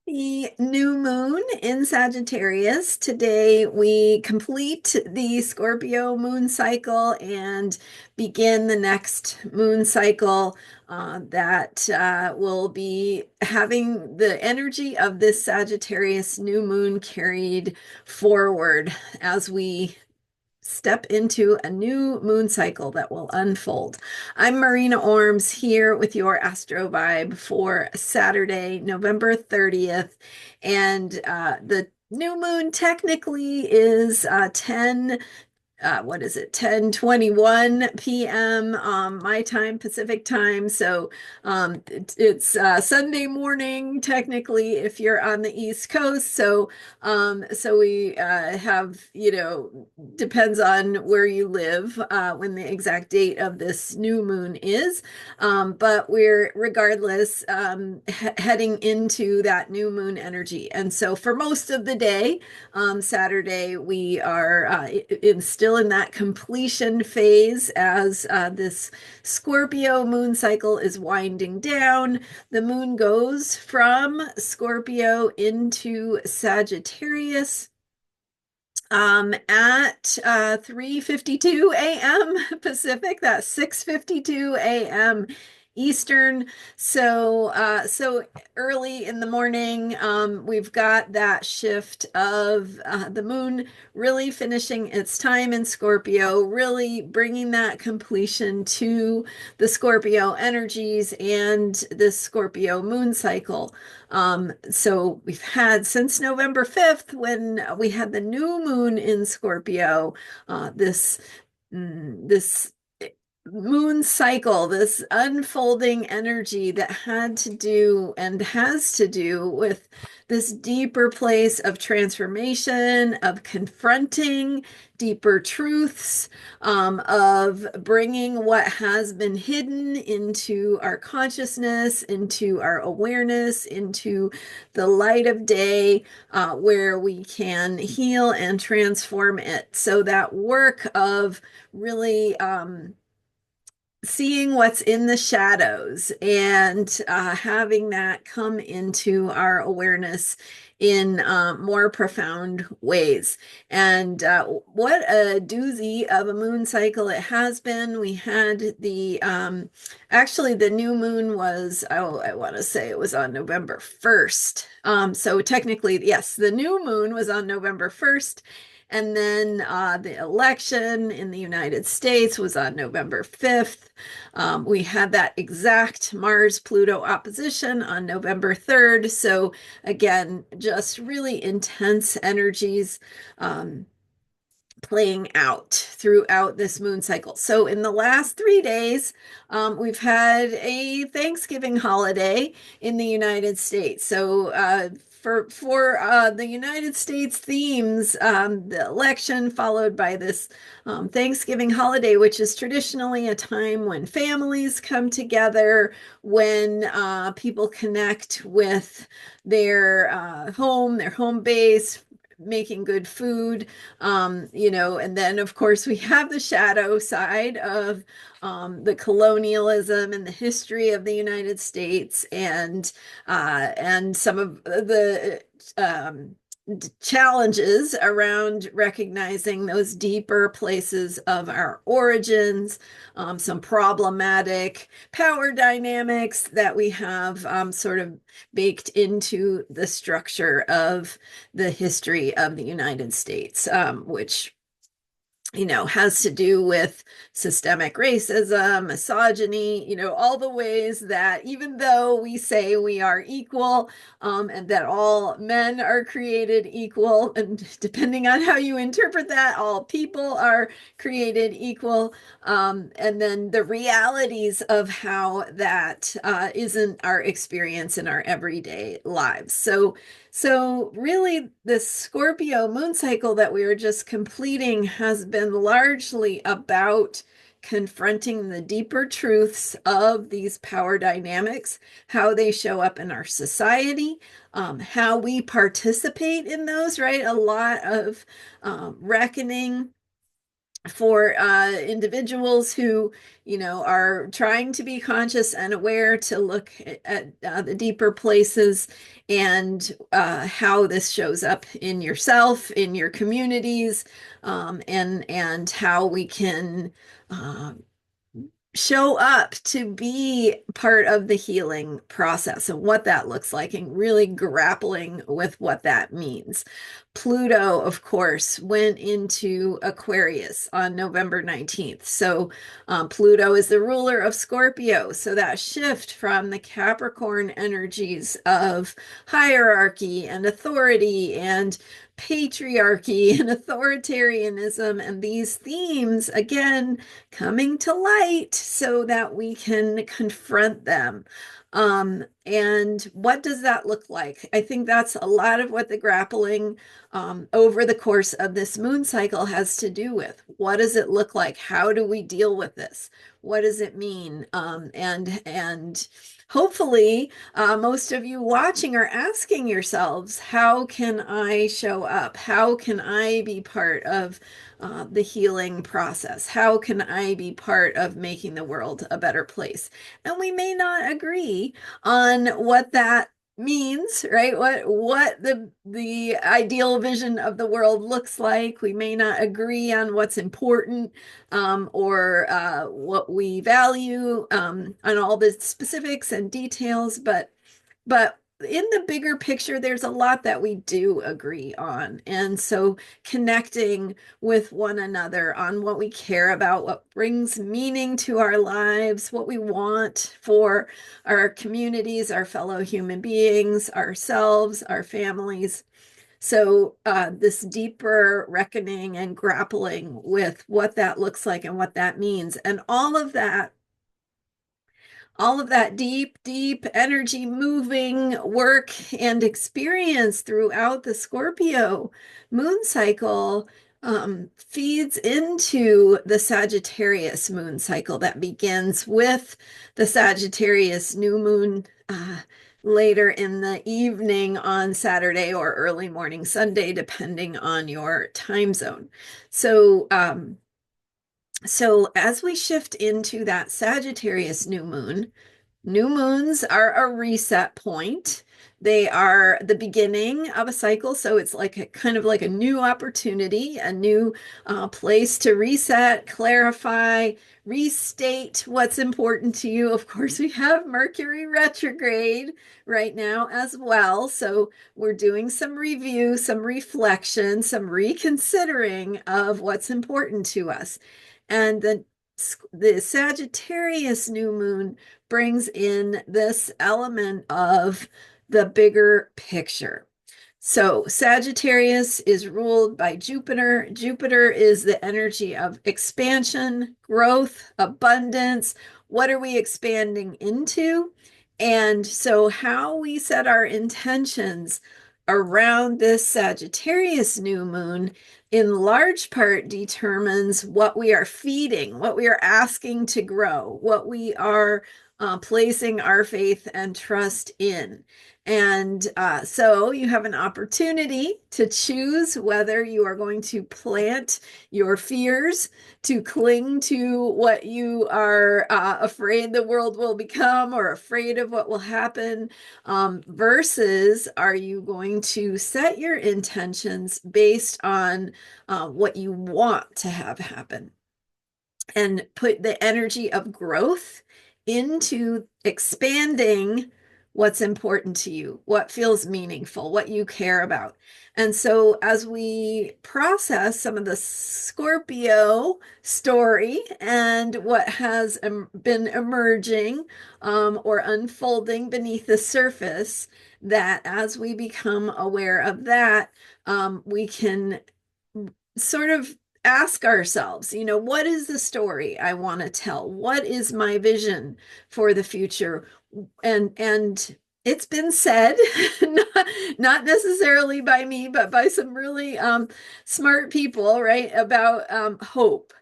The new moon in Sagittarius. Today we complete the Scorpio moon cycle and begin the next moon cycle that will be having the energy of this Sagittarius new moon carried forward as we step into a new moon cycle that will unfold. I'm Marina Orms here with your Astro Vibe for Saturday, November 30th. And the new moon technically is 10 what is it, 10:21 p.m. My time, Pacific time. So it's Sunday morning, technically, if you're on the East Coast. So we have, depends on where you live, when the exact date of this new moon is. But we're regardless heading into that new moon energy. And so for most of the day, Saturday, we are still in that completion phase as this Scorpio moon cycle is winding down. The moon goes from Scorpio into Sagittarius at 3:52 a.m. Pacific. That's 6:52 a.m. Eastern. So early in the morning, we've got that shift of the moon really finishing its time in Scorpio, really bringing that completion to the Scorpio energies and this Scorpio moon cycle. So we've had since November 5th, when we had the new moon in Scorpio, this moon cycle, this unfolding energy that had to do and has to do with this deeper place of transformation, of confronting deeper truths, of bringing what has been hidden into our consciousness, into our awareness, into the light of day, where we can heal and transform it. So that work of really seeing what's in the shadows and having that come into our awareness in more profound ways. And what a doozy of a moon cycle it has been. We had actually, the new moon was, oh, I want to say it was on November 1st. So technically, yes, the new moon was on November 1st. And then the election in the United States was on November 5th. We had that exact Mars-Pluto opposition on November 3rd. So again, just really intense energies playing out throughout this moon cycle. So in the last 3 days, we've had a Thanksgiving holiday in the United States. So for the United States themes, the election followed by this Thanksgiving holiday, which is traditionally a time when families come together, when people connect with their home base, making good food, and then of course we have the shadow side of the colonialism and the history of the United States, and some of the challenges around recognizing those deeper places of our origins, some problematic power dynamics that we have sort of baked into the structure of the history of the United States, which has to do with systemic racism, misogyny, all the ways that even though we say we are equal, and that all men are created equal, and depending on how you interpret that, all people are created equal, and then the realities of how that isn't our experience in our everyday lives. So really, this Scorpio moon cycle that we were just completing has been largely about confronting the deeper truths of these power dynamics, how they show up in our society, how we participate in those, right? A lot of reckoning for individuals who, are trying to be conscious and aware to look at the deeper places and how this shows up in yourself, in your communities, and how we can uh, show up to be part of the healing process and what that looks like, and really grappling with what that means. Pluto, of course, went into Aquarius on November 19th. So Pluto is the ruler of Scorpio. So that shift from the Capricorn energies of hierarchy and authority and patriarchy and authoritarianism, and these themes again coming to light so that we can confront them. And what does that look like? I think that's a lot of what the grappling over the course of this moon cycle has to do with. What does it look like? How do we deal with this? What does it mean? And hopefully, most of you watching are asking yourselves, how can I show up? How can I be part of the healing process? How can I be part of making the world a better place? And we may not agree on what that means, right? What the ideal vision of the world looks like. We may not agree on what's important, or what we value, on all the specifics and details, but in the bigger picture, there's a lot that we do agree on. And so connecting with one another on what we care about, what brings meaning to our lives, what we want for our communities, our fellow human beings, ourselves, our families. So this deeper reckoning and grappling with what that looks like and what that means, and all of that deep energy moving work and experience throughout the Scorpio moon cycle feeds into the Sagittarius moon cycle that begins with the Sagittarius new moon later in the evening on Saturday or early morning Sunday, depending on your time zone. So as we shift into that Sagittarius new moon, new moons are a reset point. They are the beginning of a cycle. So it's like a kind of like a new opportunity, a new place to reset, clarify, restate what's important to you. Of course, we have Mercury retrograde right now as well. So we're doing some review, some reflection, some reconsidering of what's important to us. And the Sagittarius new moon brings in this element of the bigger picture. So Sagittarius is ruled by Jupiter. Jupiter is the energy of expansion, growth, abundance. What are we expanding into? And so how we set our intentions around this Sagittarius new moon in large part determines what we are feeding, what we are asking to grow, what we are placing our faith and trust in. And so you have an opportunity to choose whether you are going to plant your fears, to cling to what you are afraid the world will become or afraid of what will happen, versus are you going to set your intentions based on what you want to have happen and put the energy of growth into expanding what's important to you, what feels meaningful, what you care about. And so as we process some of the Scorpio story and what has been emerging or unfolding beneath the surface, that as we become aware of that, we can sort of ask ourselves, what is the story I want to tell? What is my vision for the future? And it's been said, not necessarily by me, but by some really smart people, right, about hope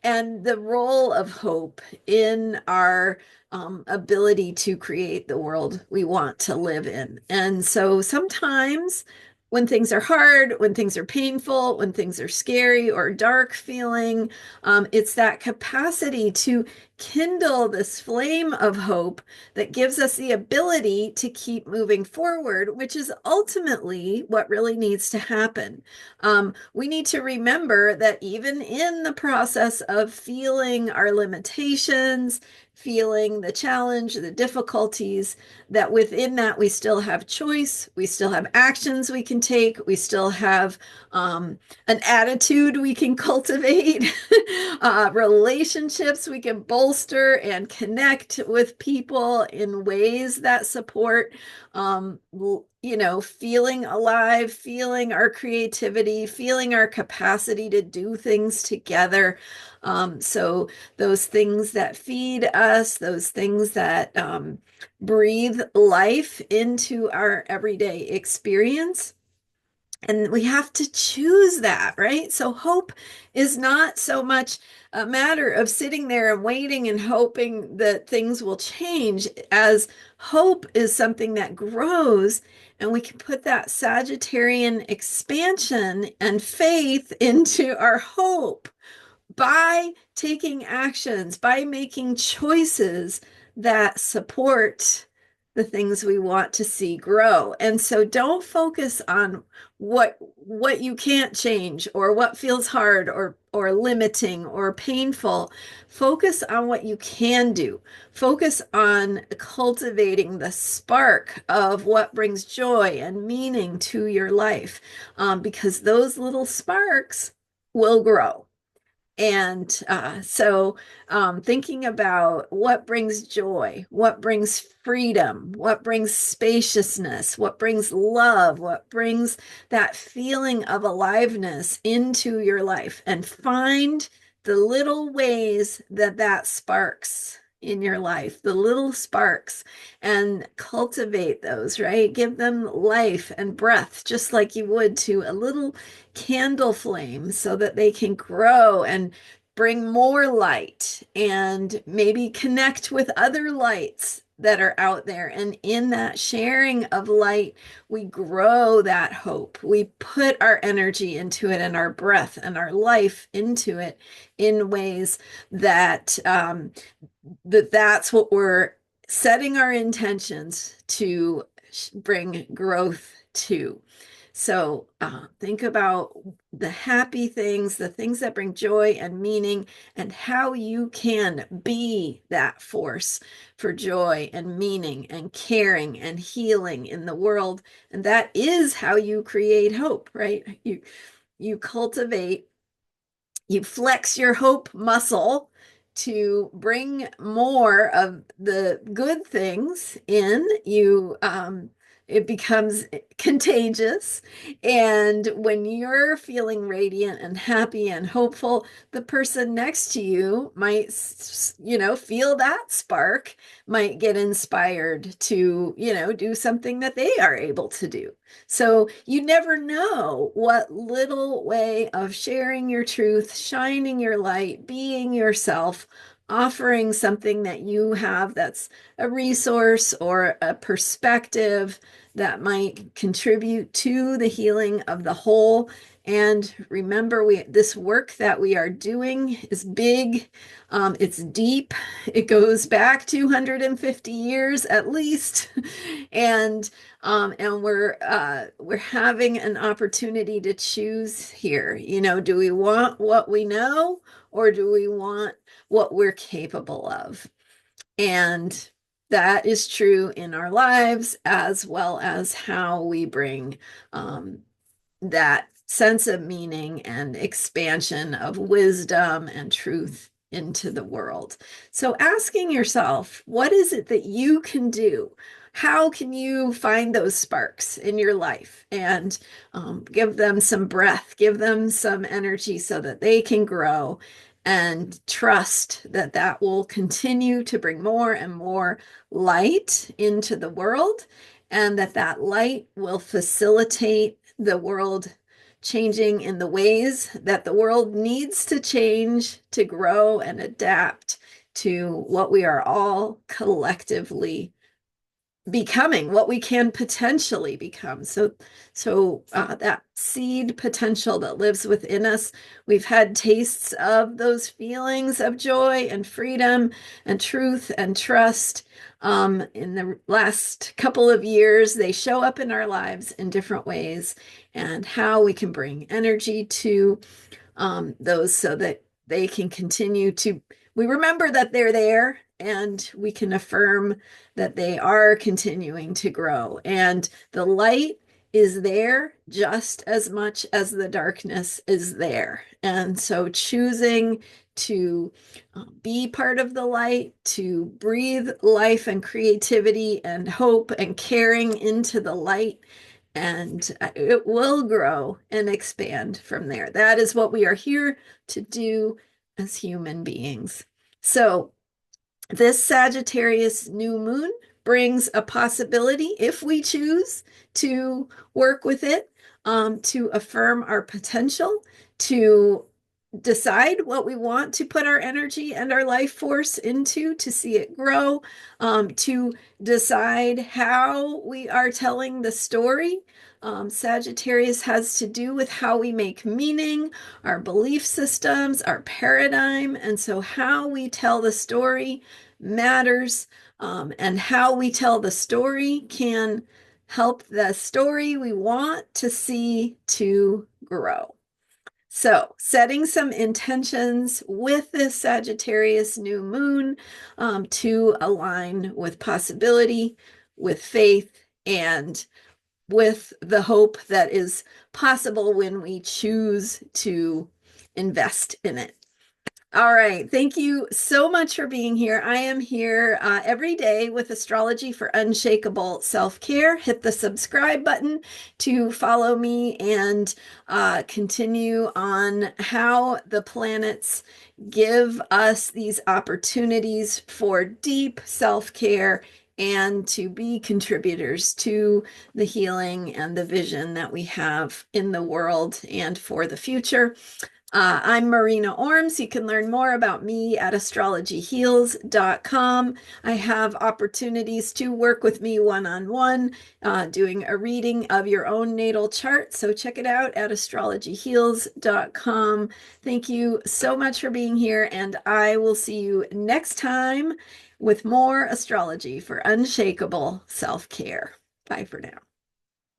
and the role of hope in our ability to create the world we want to live in. And so sometimes when things are hard, when things are painful, when things are scary or dark feeling. It's that capacity to kindle this flame of hope that gives us the ability to keep moving forward, which is ultimately what really needs to happen. We need to remember that even in the process of feeling our limitations, feeling the challenge, the difficulties, that within that we still have choice, we still have actions we can take, we still have an attitude we can cultivate, relationships we can bolster and connect with people in ways that support, feeling alive, feeling our creativity, feeling our capacity to do things together. So those things that feed us, those things that breathe life into our everyday experience. And we have to choose that, right? So hope is not so much a matter of sitting there and waiting and hoping that things will change, as hope is something that grows, and we can put that Sagittarian expansion and faith into our hope by taking actions, by making choices that support the things we want to see grow. And so don't focus on what you can't change, or what feels hard, or limiting or painful. Focus on what you can do. Focus on cultivating the spark of what brings joy and meaning to your life, because those little sparks will grow. And thinking about what brings joy, what brings freedom, what brings spaciousness, what brings love, what brings that feeling of aliveness into your life, and find the little ways that that sparks in your life, the little sparks, and cultivate those, right? Give them life and breath, just like you would to a little candle flame, so that they can grow and bring more light, and maybe connect with other lights that are out there. And in that sharing of light, we grow that hope. We put our energy into it, and our breath and our life into it, in ways that that's what we're setting our intentions to bring growth to. So think about the happy things, the things that bring joy and meaning, and how you can be that force for joy and meaning and caring and healing in the world. And that is how you create hope, right? You cultivate, you flex your hope muscle to bring more of the good things in you. It becomes contagious. And when you're feeling radiant and happy and hopeful, the person next to you might, feel that spark, might get inspired to, do something that they are able to do. So you never know what little way of sharing your truth, shining your light, being yourself, offering something that you have that's a resource or a perspective that might contribute to the healing of the whole. And remember, this work that we are doing is big. It's deep. It goes back 250 years at least, and we're having an opportunity to choose here. Do we want what we know, or do we want what we're capable of? And that is true in our lives, as well as how we bring that sense of meaning and expansion of wisdom and truth into the world. So asking yourself, what is it that you can do? How can you find those sparks in your life, and give them some breath, give them some energy, so that they can grow, and trust that that will continue to bring more and more light into the world, and that that light will facilitate the world changing in the ways that the world needs to change to grow and adapt to what we are all collectively becoming, what we can potentially become. So that seed potential that lives within us, we've had tastes of those feelings of joy and freedom and truth and trust. In the last couple of years, they show up in our lives in different ways, and how we can bring energy to those so that they can continue to, we remember that they're there, and we can affirm that they are continuing to grow. And the light is there just as much as the darkness is there. And so choosing to be part of the light, to breathe life and creativity and hope and caring into the light, and it will grow and expand from there. That is what we are here to do as human beings. So this Sagittarius new moon brings a possibility, if we choose to work with it, to affirm our potential, to decide what we want to put our energy and our life force into, to see it grow, to decide how we are telling the story. Sagittarius has to do with how we make meaning, our belief systems, our paradigm. And so how we tell the story matters, and how we tell the story can help the story we want to see to grow. So, setting some intentions with this Sagittarius new moon, to align with possibility, with faith, and with the hope that is possible when we choose to invest in it. All right. Thank you so much for being here. I am here every day with Astrology for Unshakable Self-Care. Hit the subscribe button to follow me and continue on how the planets give us these opportunities for deep self-care and to be contributors to the healing and the vision that we have in the world and for the future. I'm Marina Orms. You can learn more about me at astrologyheals.com. I have opportunities to work with me one-on-one, doing a reading of your own natal chart. So check it out at astrologyheals.com. Thank you so much for being here, and I will see you next time with more astrology for unshakable self-care. Bye for now.